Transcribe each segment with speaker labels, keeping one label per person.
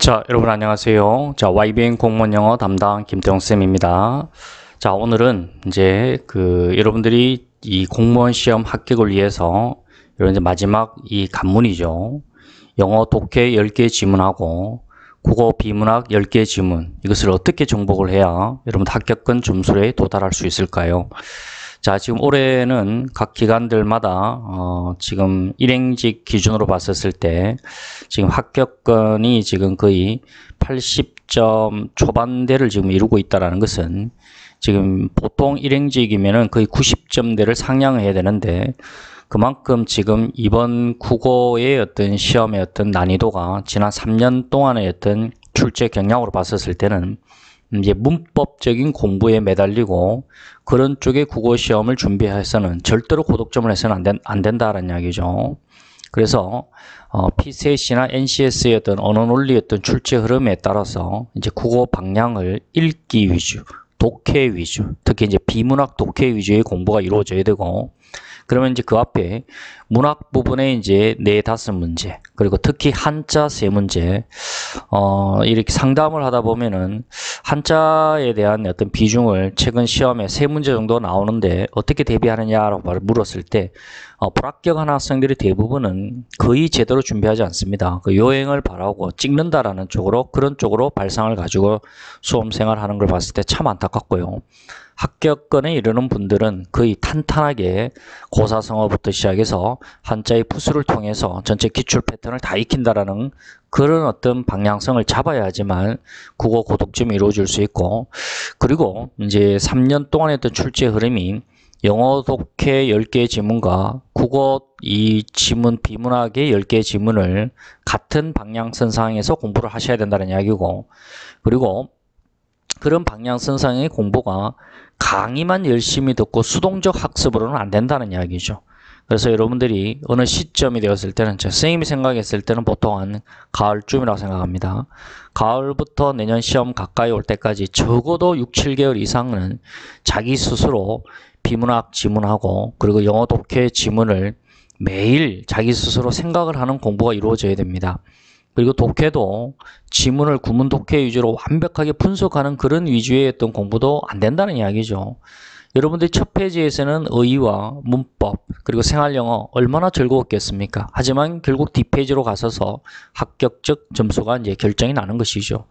Speaker 1: 자, 여러분 안녕하세요. 자, YBN 공무원 영어 담당 김태형쌤입니다. 자, 오늘은 이제 여러분들이 이 공무원 시험 합격을 위해서 이런 이제 마지막 이 관문이죠. 영어 독해 10개 지문하고 국어 비문학 10개 지문, 이것을 어떻게 정복을 해야 여러분 합격권 점수에 도달할 수 있을까요? 자, 지금 올해는 각 기관들마다 지금 일행직 기준으로 봤었을 때 지금 합격권이 지금 거의 80점 초반대를 지금 이루고 있다는 것은 지금 보통 일행직이면은 거의 90점대를 상향해야 되는데, 그만큼 지금 이번 국어의 어떤 시험의 어떤 난이도가 지난 3년 동안의 어떤 출제 경향으로 봤었을 때는 이제 문법적인 공부에 매달리고 그런 쪽의 국어 시험을 준비해서는 절대로 고득점을 해서는 안 된다라는 이야기죠. 그래서 PCS나 NCS의 어떤 언어 논리의 어떤 출제 흐름에 따라서 이제 국어 방향을 읽기 위주, 독해 위주, 특히 이제 비문학 독해 위주의 공부가 이루어져야 되고, 그러면 이제 그 앞에 문학 부분에 이제 4-5문제, 그리고 특히 한자 3문제, 이렇게 상담을 하다 보면은 한자에 대한 어떤 비중을 최근 시험에 3문제 정도 나오는데 어떻게 대비하느냐라고 물었을 때, 불합격한 학생들이 대부분은 거의 제대로 준비하지 않습니다. 그 요행을 바라고 찍는다라는 쪽으로, 그런 쪽으로 발상을 가지고 수험 생활하는 걸 봤을 때 참 안타깝고요. 합격권에 이르는 분들은 거의 탄탄하게 고사성어부터 시작해서 한자의 부수를 통해서 전체 기출 패턴을 다 익힌다라는 그런 어떤 방향성을 잡아야지만 국어 고득점이 이루어질 수 있고, 그리고 이제 3년 동안의 어떤 출제 흐름이 영어 독해 10개 지문과 국어 이 지문 비문학의 10개 지문을 같은 방향선상에서 공부를 하셔야 된다는 이야기고, 그리고 그런 방향선상의 공부가 강의만 열심히 듣고 수동적 학습으로는 안 된다는 이야기죠. 그래서 여러분들이 어느 시점이 되었을 때는, 선생님이 생각했을 때는 보통 한 가을쯤이라고 생각합니다. 가을부터 내년 시험 가까이 올 때까지 적어도 6-7개월 이상은 자기 스스로 비문학 지문하고 그리고 영어 독해 지문을 매일 자기 스스로 생각을 하는 공부가 이루어져야 됩니다. 그리고 독해도 지문을 구문 독해 위주로 완벽하게 분석하는 그런 위주의 어떤 공부도 안 된다는 이야기죠. 여러분들이 첫 페이지에서는 어휘와 문법 그리고 생활영어 얼마나 즐거웠겠습니까? 하지만 결국 뒷페이지로 가서서 합격적 점수가 이제 결정이 나는 것이죠.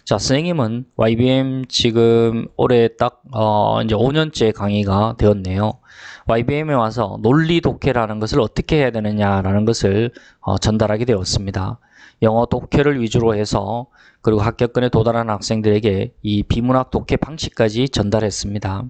Speaker 1: 자, 선생님은 YBM 지금 올해 딱 이제 5년째 강의가 되었네요. YBM에 와서 논리 독해라는 것을 어떻게 해야 되느냐라는 것을 전달하게 되었습니다. 영어 독해를 위주로 해서 그리고 합격권에 도달한 학생들에게 이 비문학 독해 방식까지 전달했습니다.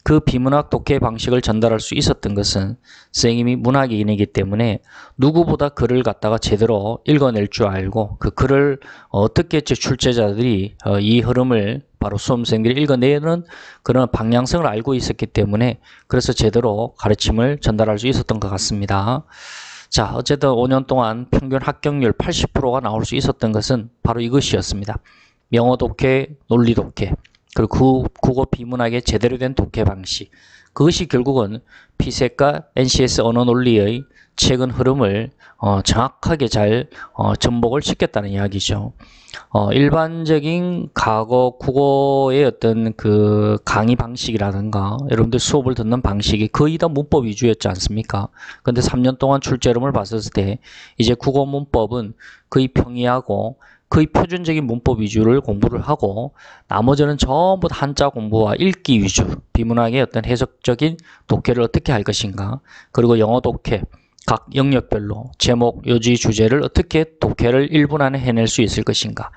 Speaker 1: 그 비문학 독해 방식을 전달할 수 있었던 것은 선생님이 문학인이기 때문에 누구보다 글을 갖다가 제대로 읽어낼 줄 알고, 그 글을 어떻게 출제자들이 이 흐름을 바로 수험생들이 읽어내는 그런 방향성을 알고 있었기 때문에 그래서 제대로 가르침을 전달할 수 있었던 것 같습니다. 자, 어쨌든 5년 동안 평균 합격률 80%가 나올 수 있었던 것은 바로 이것이었습니다. 영어 독해, 논리 독해, 그리고 국어 비문학의 제대로 된 독해 방식. 그것이 결국은 피셋과 NCS 언어 논리의 최근 흐름을 정확하게 잘 전복을 시켰다는 이야기죠. 일반적인 과거 국어의 어떤 그 강의 방식이라든가 여러분들 수업을 듣는 방식이 거의 다 문법 위주였지 않습니까? 근데 3년 동안 출제 흐름을 봤을 때 이제 국어 문법은 거의 평이하고 거의 표준적인 문법 위주를 공부를 하고, 나머지는 전부 한자 공부와 읽기 위주, 비문학의 어떤 해석적인 독해를 어떻게 할 것인가, 그리고 영어 독해, 각 영역별로 제목, 요지, 주제를 어떻게 독해를 1분 안에 해낼 수 있을 것인가,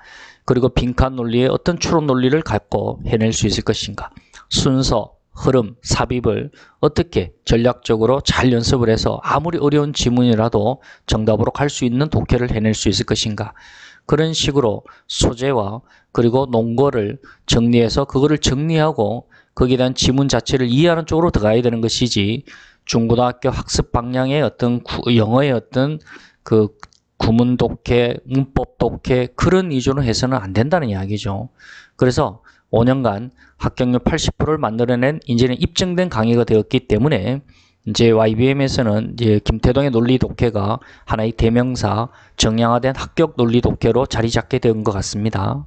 Speaker 1: 그리고 빈칸 논리의 어떤 추론 논리를 갖고 해낼 수 있을 것인가, 순서, 흐름, 삽입을 어떻게 전략적으로 잘 연습을 해서 아무리 어려운 지문이라도 정답으로 갈 수 있는 독해를 해낼 수 있을 것인가, 그런 식으로 소재와 그리고 논거를 정리해서 그거를 정리하고 거기에 대한 지문 자체를 이해하는 쪽으로 들어가야 되는 것이지, 중고등학교 학습 방향의 어떤 영어의 어떤 그 구문 독해, 문법 독해 그런 위주로 해서는 안 된다는 이야기죠. 그래서 5년간 합격률 80%를 만들어낸 이제는 입증된 강의가 되었기 때문에 이제 YBM에서는 이제 김태동의 논리 독해가 하나의 대명사, 정량화된 합격 논리 독해로 자리 잡게 된 것 같습니다.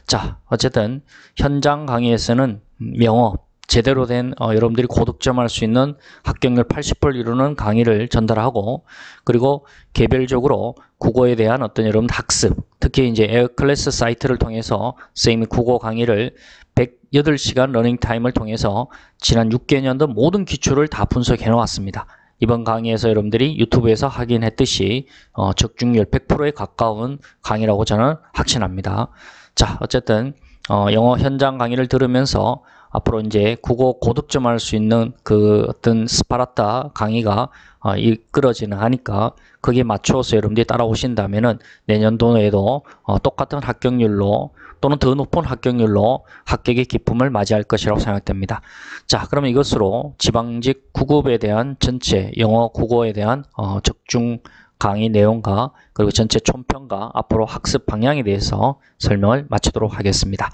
Speaker 1: 자, 어쨌든 현장 강의에서는 영어 제대로 된 여러분들이 고득점할 수 있는 합격률 80%를 이루는 강의를 전달하고, 그리고 개별적으로 국어에 대한 어떤 여러분 학습, 특히 이제 에어클래스 사이트를 통해서 쌤이 국어 강의를 108시간 러닝타임을 통해서 지난 6개년도 모든 기초를 다 분석해 놓았습니다. 이번 강의에서 여러분들이 유튜브에서 확인했듯이 적중률 100%에 가까운 강의라고 저는 확신합니다. 자, 어쨌든 영어 현장 강의를 들으면서 앞으로 이제 국어 고득점할 수 있는 그 어떤 스파르타 강의가 이끌어지는 하니까 거기에 맞춰서 여러분들이 따라오신다면은 내년도에도 똑같은 합격률로 또는 더 높은 합격률로 합격의 기쁨을 맞이할 것이라고 생각됩니다. 자, 그러면 이것으로 지방직 9급에 대한 전체 영어 국어에 대한 적중 강의 내용과 그리고 전체 총평과 앞으로 학습 방향에 대해서 설명을 마치도록 하겠습니다.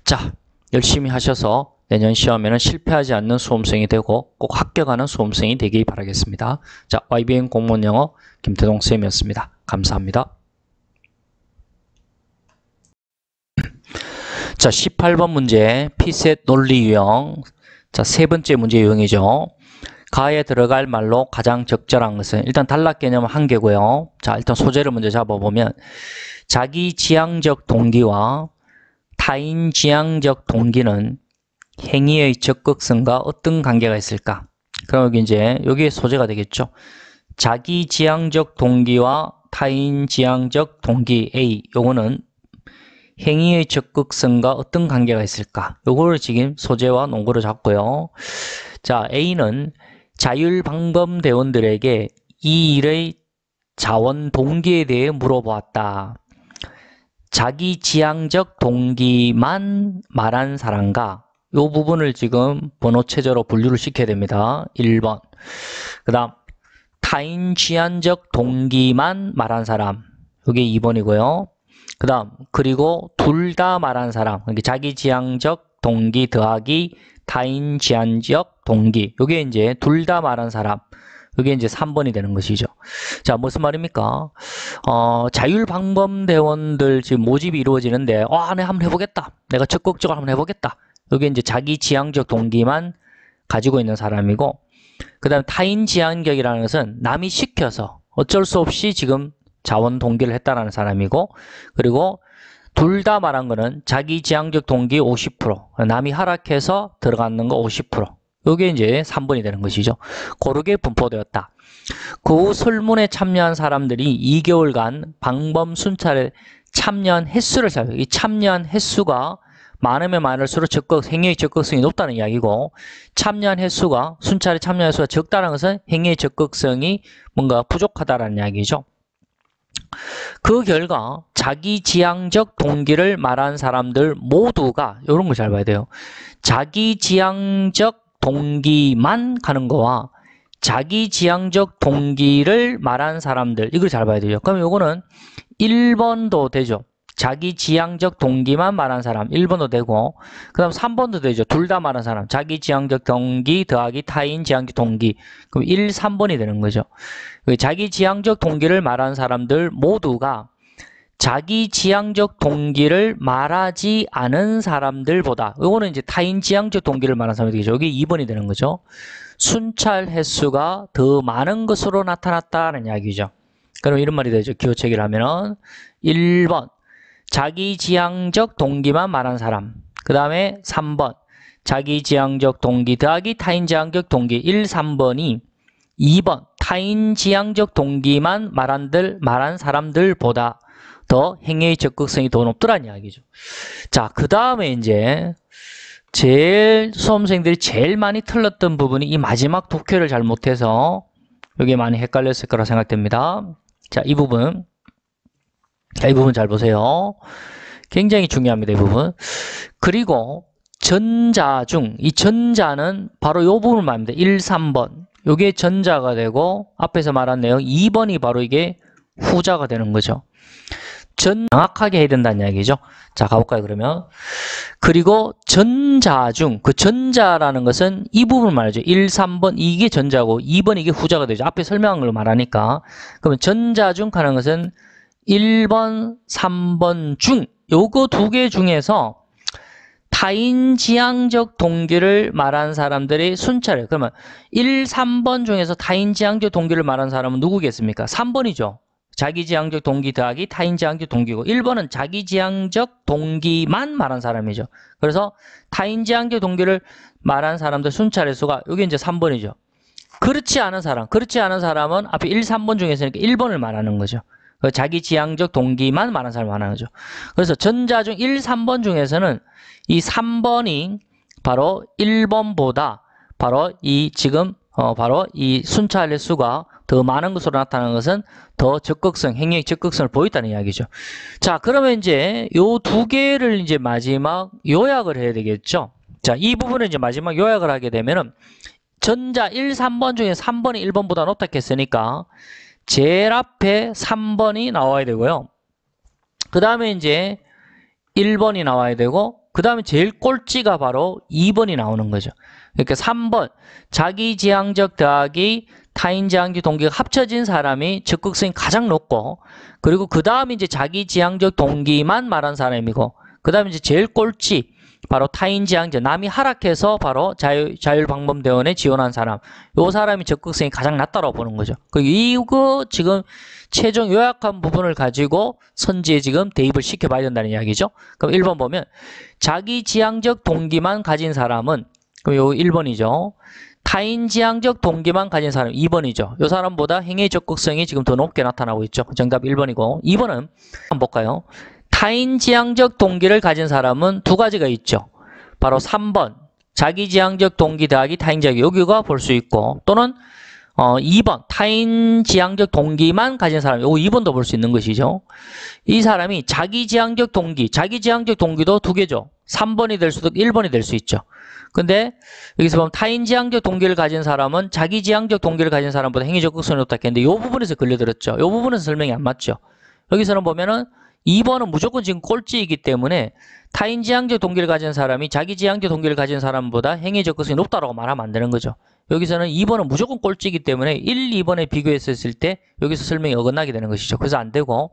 Speaker 1: 자, 열심히 하셔서 내년 시험에는 실패하지 않는 수험생이 되고 꼭 합격하는 수험생이 되길 바라겠습니다. 자, YBN 공무원 영어 김태동 쌤이었습니다. 감사합니다. 자, 18번 문제 피셋 논리 유형. 자, 세 번째 문제 유형이죠. 가에 들어갈 말로 가장 적절한 것은, 일단 단락 개념은 한 개고요. 자, 일단 소재를 먼저 잡아보면 자기 지향적 동기와 타인 지향적 동기는 행위의 적극성과 어떤 관계가 있을까? 그럼 여기 이제 여기에 소재가 되겠죠. 자기 지향적 동기와 타인 지향적 동기 A, 요거는 행위의 적극성과 어떤 관계가 있을까? 요거를 지금 소재와 논거로 잡고요. 자, A는 자율방범대원들에게 이 일의 자원 동기에 대해 물어보았다. 자기 지향적 동기만 말한 사람과 이 부분을 지금 번호 체제로 분류를 시켜야 됩니다. 1번. 그 다음 타인 지향적 동기만 말한 사람, 이게 2번이고요. 그 다음 그리고 둘 다 말한 사람, 자기 지향적 동기 더하기 타인 지향적 동기, 이게 이제 둘 다 말한 사람, 이게 이제 3번이 되는 것이죠. 자, 무슨 말입니까? 자율방범대원들 지금 모집이 이루어지는데, 내가 한번 해보겠다. 내가 적극적으로 한번 해보겠다. 이게 이제 자기 지향적 동기만 가지고 있는 사람이고, 그 다음 타인 지향적이라는 것은 남이 시켜서 어쩔 수 없이 지금 자원 동기를 했다라는 사람이고, 그리고 둘 다 말한 거는 자기 지향적 동기 50%, 남이 허락해서 들어가는 거 50%. 이게 이제 3번이 되는 것이죠. 고르게 분포되었다. 그 후 설문에 참여한 사람들이 2개월간 방범 순찰에 참여한 횟수를 살펴요. 이 참여한 횟수가 많으면 많을수록 행위의 적극성이 높다는 이야기고, 참여한 횟수가, 순찰에 참여한 횟수가 적다는 것은 행위의 적극성이 뭔가 부족하다는 이야기죠. 그 결과 자기 지향적 동기를 말한 사람들 모두가, 이런 걸 잘 봐야 돼요. 자기 지향적 동기만 가는 거와 자기 지향적 동기를 말한 사람들, 이걸 잘 봐야 돼요. 그럼 요거는 1번도 되죠. 자기 지향적 동기만 말한 사람 1번도 되고, 그 다음 3번도 되죠. 둘 다 말한 사람, 자기 지향적 동기 더하기 타인 지향적 동기, 그럼 1, 3번이 되는 거죠. 자기 지향적 동기를 말한 사람들 모두가 자기 지향적 동기를 말하지 않은 사람들보다, 이거는 이제 타인 지향적 동기를 말하는 사람이 되겠죠. 이게 2번이 되는 거죠. 순찰 횟수가 더 많은 것으로 나타났다는 이야기죠. 그럼 이런 말이 되죠. 기호 체계를 하면은 1번 자기 지향적 동기만 말한 사람, 그 다음에 3번 자기 지향적 동기 더하기 타인 지향적 동기, 1, 3번이 2번 타인 지향적 동기만 말한 사람들보다 더 행위의 적극성이 더 높더라는 이야기죠. 자, 그 다음에 이제 수험생들이 제일 많이 틀렸던 부분이 이 마지막 독해를 잘못해서 여기에 많이 헷갈렸을 거라 생각됩니다. 자, 이 부분 잘 보세요. 굉장히 중요합니다, 이 부분. 그리고 전자 중, 이 전자는 바로 이 부분을 말합니다. 1, 3번. 이게 전자가 되고, 앞에서 말한 내용 2번이 바로 이게 후자가 되는 거죠.
Speaker 2: 정확하게 해야 된다는 이야기죠. 자, 가볼까요, 그러면? 그리고 전자 중, 그 전자라는 것은 이 부분을 말하죠. 1, 3번, 이게 전자고, 2번 이게 후자가 되죠. 앞에 설명한 걸 말하니까. 그러면 전자 중 하는 것은 1번, 3번 중, 요거 두 개 중에서 타인지향적 동기를 말한 사람들이 순차례. 그러면 1, 3번 중에서 타인지향적 동기를 말한 사람은 누구겠습니까? 3번이죠. 자기지향적 동기 더하기 타인지향적 동기고 1번은 자기지향적 동기만 말한 사람이죠. 그래서 타인지향적 동기를 말한 사람들 순차례 수가 여기 이제 3번이죠. 그렇지 않은 사람은 앞에 1, 3번 중에서 1번을 말하는 거죠. 자기지향적 동기만 말하는 사람을 말하는 거죠. 그래서 전자 중 1, 3번 중에서는 이 3번이 바로 1번보다 바로 이 지금 바로 이 순차례 수가 더 많은 것으로 나타나는 것은 더 적극성, 행위의 적극성을 보였다는 이야기죠. 자, 그러면 이제 요 두 개를 이제 마지막 요약을 해야 되겠죠. 자, 이 부분을 이제 마지막 요약을 하게 되면은 전자 1, 3번 중에 3번이 1번보다 높다 했으니까 제일 앞에 3번이 나와야 되고요. 그 다음에 이제 1번이 나와야 되고 그 다음에 제일 꼴찌가 바로 2번이 나오는 거죠. 그러니까 3번 자기지향적 더하기 타인지향적 동기가 합쳐진 사람이 적극성이 가장 높고 그리고 그 다음에 이제 자기지향적 동기만 말한 사람이고 그 다음에 이제 제일 꼴찌 바로 타인지향적 남이 하락해서 바로 자율방범대원에 지원한 사람 요 사람이 적극성이 가장 낮다고 보는 거죠. 이거 지금 최종 요약한 부분을 가지고 선지에 지금 대입을 시켜봐야 된다는 이야기죠. 그럼 1번 보면 자기지향적 동기만 가진 사람은 그럼 요 1번이죠. 타인지향적 동기만 가진 사람 2번이죠. 요 사람보다 행위 적극성이 지금 더 높게 나타나고 있죠. 정답 1번이고 2번은 한번 볼까요? 타인지향적 동기를 가진 사람은 두 가지가 있죠. 바로 3번 자기지향적 동기 더하기 타인지향적 여기가 볼 수 있고 또는 2번 타인지향적 동기만 가진 사람 요거 2번도 볼 수 있는 것이죠. 이 사람이 자기지향적 동기도 두 개죠. 3번이 될 수도 1번이 될 수 있죠. 근데 여기서 보면 타인지향적 동기를 가진 사람은 자기지향적 동기를 가진 사람보다 행위 적극성이 높다 했는데 이 부분에서 걸려들었죠. 이 부분에서 설명이 안 맞죠. 여기서는 보면은 2번은 무조건 지금 꼴찌이기 때문에 타인지향적 동기를 가진 사람이 자기지향적 동기를 가진 사람보다 행위 적극성이 높다고 말하면 안 되는 거죠. 여기서는 2번은 무조건 꼴찌이기 때문에 1, 2번에 비교했을 때 여기서 설명이 어긋나게 되는 것이죠. 그래서 안 되고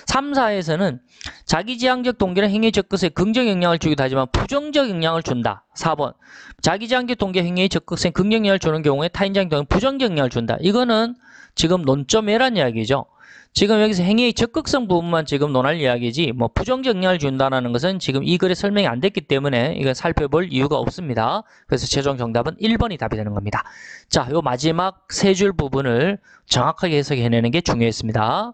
Speaker 2: 3, 4에서는 자기지향적 동기는 행위 적극성에 긍정 영향을 주기도 하지만 부정적 영향을 준다. 4번 자기지향적 동기 행위의 적극성에 긍정 영향을 주는 경우에 타인지향적 동기는 부정적 영향을 준다. 이거는 지금 논점이란 이야기죠. 지금 여기서 행위의 적극성 부분만 지금 논할 이야기지 뭐 부정적 영향을 준다는 것은 지금 이 글에 설명이 안 됐기 때문에 이거 살펴볼 이유가 없습니다. 그래서 최종 정답은 1번이 답이 되는 겁니다. 자, 요 마지막 세 줄 부분을 정확하게 해석해내는 게 중요했습니다.